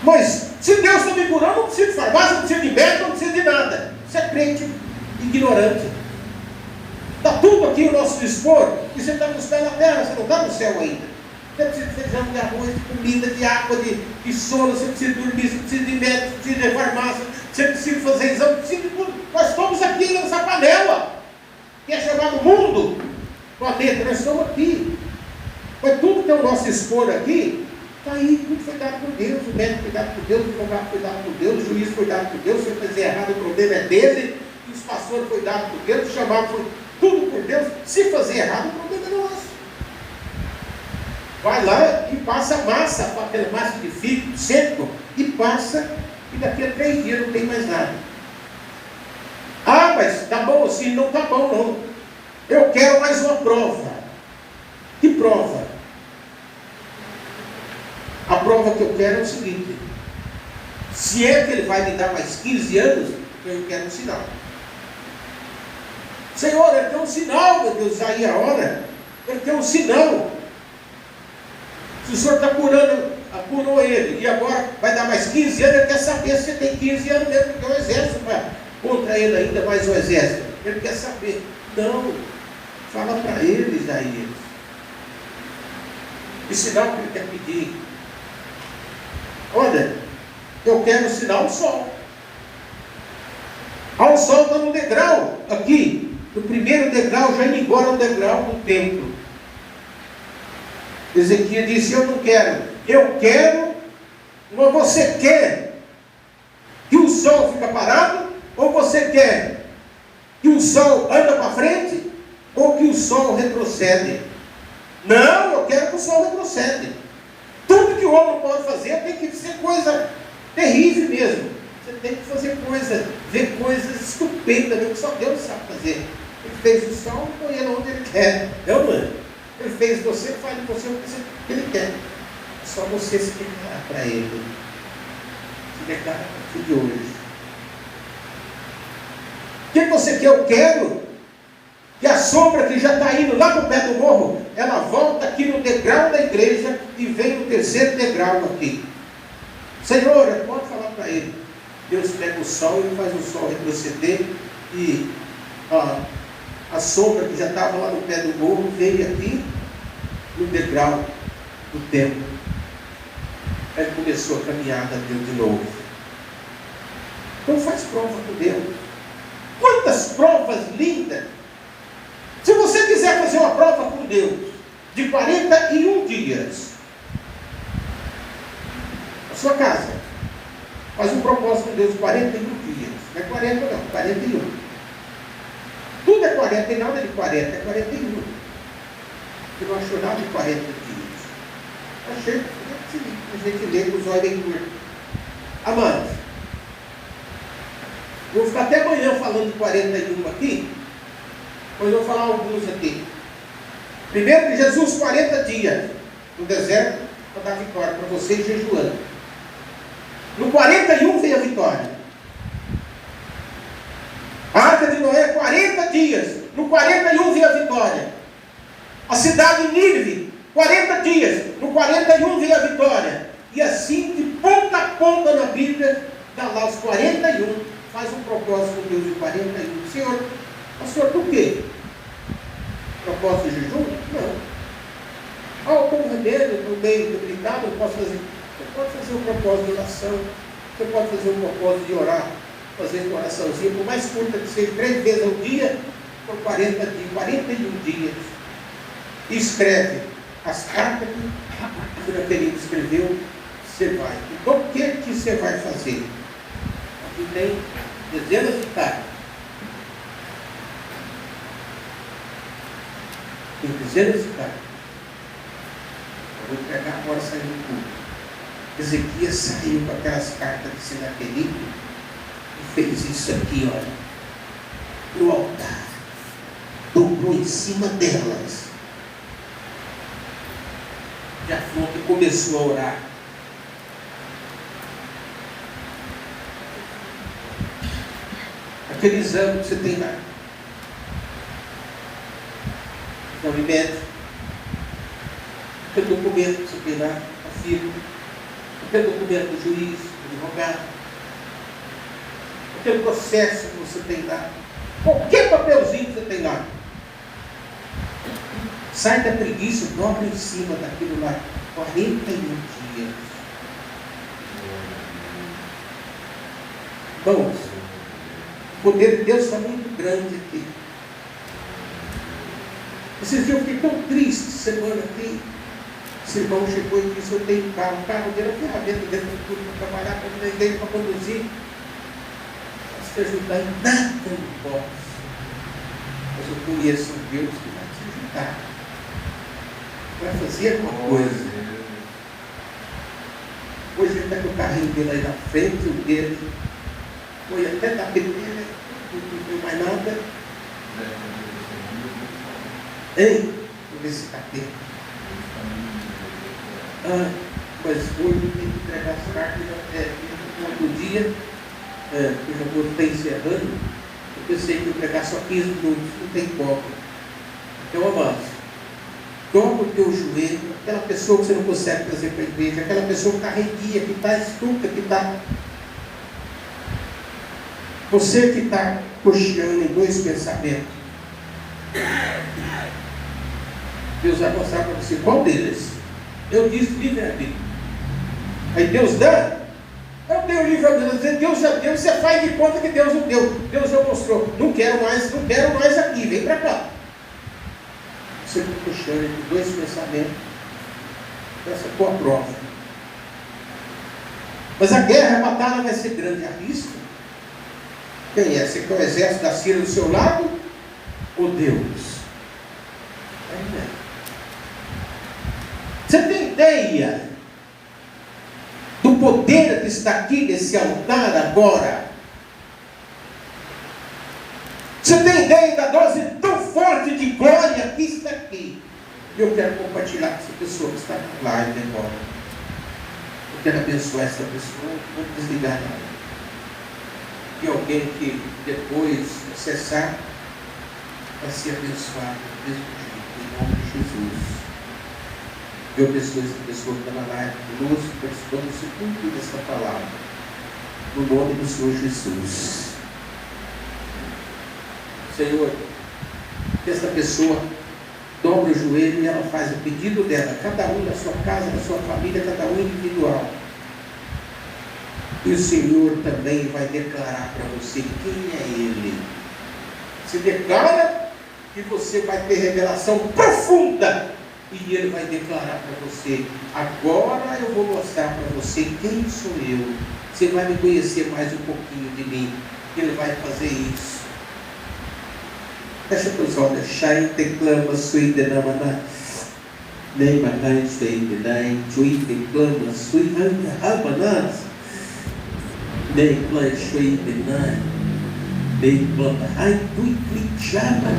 Mas se Deus está me curando, não precisa de farmácia, não precisa de médico, não precisa de nada. Você é crente ignorante. Está tudo aqui o nosso dispor e você está nos pés na terra, você não está no céu ainda. Você precisa de feijão, de arroz, de comida, de água, de sono, você precisa dormir, você precisa de médico, você precisa de farmácia, você precisa fazer exame, precisa de tudo. Nós estamos aqui nessa panela, que é chamado mundo, planeta, nós estamos aqui. Mas tudo que é o nosso dispor aqui, está aí, tudo foi dado por Deus, o médico foi dado por Deus, o advogado foi dado por Deus, o juiz foi dado por Deus, se ele fazer errado, o problema é dele, e os pastores foi dado por Deus, o chamado foi tudo por Deus. Se fazer errado, o problema é nosso. Vai lá e passa massa, aquela massa de figo seco, e passa, e daqui a 3 dias não tem mais nada. Ah, mas está bom assim? Não está bom não. Eu quero mais uma prova. Que prova? A prova que eu quero é o seguinte: se é que ele vai me dar mais 15 anos, eu quero um sinal. Senhor, ele tem um sinal, meu Deus, aí a hora, ele tem um sinal. Se o Senhor está curou ele, e agora vai dar mais 15 anos, ele quer saber se você tem 15 anos mesmo, porque é o exército contra ele ainda, mais o exército. Ele quer saber. Não, fala para ele, Isaías. Que sinal que ele quer pedir? Olha, eu quero o sinal do sol. O sol está no degrau, aqui, no primeiro degrau, já indo embora o degrau do templo. Ezequiel disse: eu não quero, eu quero. Mas você quer que o sol fica parado? Ou você quer que o sol anda para frente? Ou que o sol retrocede? Não, eu quero que o sol retrocede. Tudo que o homem pode fazer tem que ser coisa terrível mesmo. Você tem que fazer coisa, ver coisas estupendas, que só Deus sabe fazer. Ele fez o sol e põe ele onde ele quer. Não, mano. Ele fez você, faz de você o que ele quer. Só você se declarar para ele. Se declara a partir de hoje. O que você quer? Eu quero que a sombra que já está indo lá no pé do morro, ela volta aqui no degrau da igreja e vem no terceiro degrau aqui. Senhor, pode falar para ele. Deus pega o sol e faz o sol retroceder e a sombra que já estava lá no pé do morro veio aqui no degrau do templo. Aí começou a caminhada dele de novo. Então faz prova com Deus. Quantas provas lindas! Se você quiser fazer uma prova com Deus de 41 dias, a sua casa faz um propósito com Deus de 41 dias. Não é 40 não, 41. Tudo é 40 e nada de 40, é 41. Você não achou nada de 40 dias. Achei, a gente lê com os olhos bem curtos. Amados, vou ficar até amanhã falando de 41 aqui, mas eu vou falar alguns aqui. Primeiro que Jesus 40 dias no deserto para dar vitória para vocês jejuando. No 41 veio a vitória. A Arca de Noé 40 dias. No 41 veio a vitória. A cidade de Nínive 40 dias. No 41 veio a vitória. E assim de ponta a ponta na Bíblia dá lá os 41. Faz um propósito com Deus de 41. Senhor, pastor, por quê? Propósito de jejum? Não. Eu estou vendendo, estou meio debilitado, eu posso fazer. Você pode fazer um propósito de oração. Você pode fazer um propósito de orar. Fazer uma oraçãozinha, por mais curta que seja, 3 vezes ao dia, por 40 dias, 41 dias. E escreve as cartas que o querido escreveu, você vai. Então o que você vai fazer? Aqui tem dezenas de cartas. Tem dezenas de cartas. Eu vou pegar agora saindo do culto. Ezequias saiu com aquelas cartas de Senaqueribe e fez isso aqui, olha, no altar, dobrou em cima delas. E a fonte começou a orar. Aquele exame que você tem lá, exame médico, aquele documento que você tem lá, a firma, aquele documento do juiz, do advogado, aquele processo que você tem lá, qualquer papelzinho que você tem lá, sai da preguiça, dobra em cima daquilo lá, 41 dias. Irmãos, o poder de Deus está muito grande aqui. Esses dias eu fiquei tão triste, semana aqui, esse irmão chegou e disse, eu tenho um carro dele, a ferramenta dele para trabalhar, para dele para conduzir. Se ajudar em nada não posso. Mas eu conheço um Deus que vai te ajudar. Vai fazer alguma coisa. Hoje ele está com o carrinho dele aí na frente, o dele foi até da peneira, não viu mais nada. Ei, vou ver se está aqui. Mas hoje tem que entregar as cartas no outro dia. Eu já vou estar encerrando, eu pensei que eu pregar só 15 minutos, não tem como. Então, amados, dobra o teu joelho, aquela pessoa que você não consegue trazer para a igreja, aquela pessoa que está reguia, que está estuca, que está. Você que está cocheando em 2 pensamentos, Deus vai mostrar para você qual deles. Eu disse livre-arbítrio. Aí Deus dá. Eu dei o livre-arbítrio, Deus já deu, você faz de conta que Deus não deu. Deus já mostrou. Não quero mais aqui, vem para cá. Você está puxando entre 2 pensamentos. Essa é a tua prova. Mas a guerra, a batalha vai ser grande. Arrisca. Quem é? Você quer o exército da Síria do seu lado? Ou Deus? Você tem ideia do poder que está aqui nesse altar agora? Você tem ideia da dose tão forte de glória que está aqui? Eu quero compartilhar com essa pessoa que está na live agora. Eu quero abençoar essa pessoa. Não vou desligar nada. E alguém que depois acessar vai ser abençoado do mesmo jeito, em nome de Jesus. Eu abençoe essa pessoa que está na live conosco, participando desse culto dessa palavra. no nome do Senhor Jesus. Senhor, que essa pessoa dobra o joelho e ela faz o pedido dela, cada um na sua casa, na sua família, cada um individual. E o Senhor também vai declarar para você quem é Ele. Se declara que você vai ter revelação profunda. E Ele vai declarar para você: agora eu vou mostrar para você quem sou eu. Você vai me conhecer mais um pouquinho de mim. Ele vai fazer isso. Fecha os olhos. Shai declama sui de namana. Nem matai sei de nai. Sui declama sui amanas. Nem play sui de nai. Nem play tui clichama.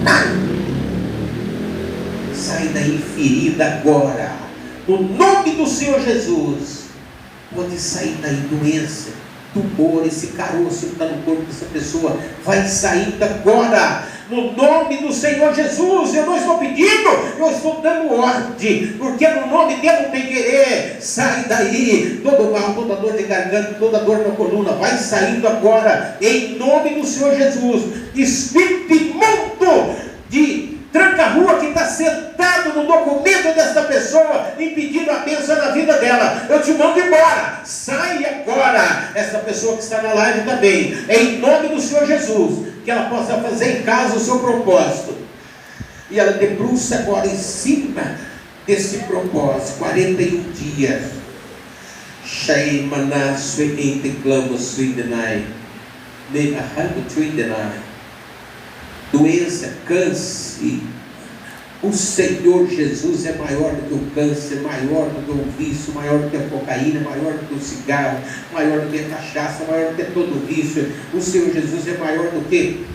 Sai daí ferida agora. No nome do Senhor Jesus. Pode sair daí doença, tumor, esse caroço que está no corpo dessa pessoa. Vai sair agora. No nome do Senhor Jesus. Eu não estou pedindo, eu estou dando ordem. Porque no nome dele não tem querer. Sai daí. Todo mal, toda dor de garganta, toda dor na coluna. Vai saindo agora. Em nome do Senhor Jesus. Espírito imundo de tranca-rua que está sentado no documento desta pessoa, impedindo a bênção na vida dela, eu te mando embora. Sai agora. Essa pessoa que está na live também, em nome do Senhor Jesus, que ela possa fazer em casa o seu propósito, e ela debruça agora em cima desse propósito, 41 dias. Shai maná sui enteclamo sui denai, nem arranco tui denai. Doença, câncer. O Senhor Jesus é maior do que o câncer, maior do que o vício, maior do que a cocaína, maior do que o cigarro, maior do que a cachaça, maior do que todo vício. O Senhor Jesus é maior do que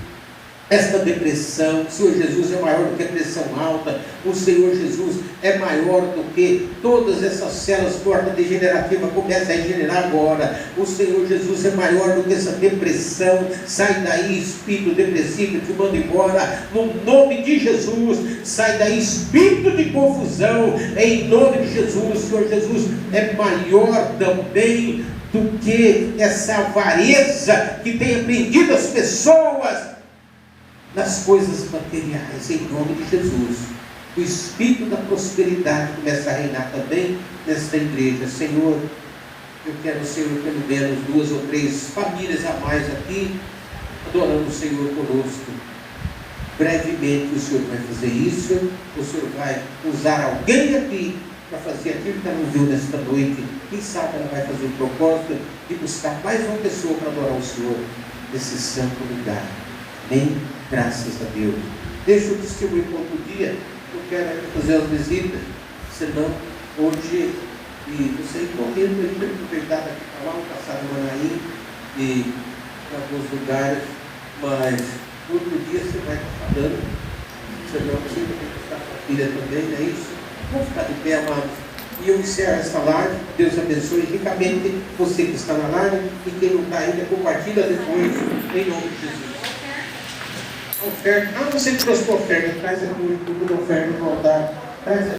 esta depressão. O Senhor Jesus é maior do que a pressão alta. O Senhor Jesus é maior do que todas essas células cortas degenerativas. Começa a regenerar agora. O Senhor Jesus é maior do que essa depressão. Sai daí, espírito depressivo, te mando embora no nome de Jesus. Sai daí, espírito de confusão, em nome de Jesus. O Senhor Jesus é maior também do que essa avareza que tem prendido as pessoas nas coisas materiais, em nome de Jesus. O Espírito da prosperidade começa a reinar também nesta igreja. Senhor, eu quero, Senhor, pelo menos 2 ou 3 famílias a mais aqui, adorando o Senhor conosco. Brevemente o Senhor vai fazer isso. O Senhor vai usar alguém aqui para fazer aquilo que ela não viu nesta noite. Quem sabe ela vai fazer o propósito de buscar mais uma pessoa para adorar o Senhor nesse santo lugar. Amém? Graças a Deus. Deixa eu distribuir para outro dia. Eu quero fazer as visitas. Senão, hoje, e você correndo ainda, aproveitar daqui para lá, passar no Manaí e em alguns lugares, mas outro dia você vai estar falando. Você não precisa estar com a filha também, não é isso? Vamos ficar de pé, amados. E eu encerro esta live. Deus abençoe ricamente você que está na live, e quem não está ainda, compartilha depois, em nome de Jesus. Oferta. Você que trouxe oferta, traz aqui o tubo da oferta no altar. Traz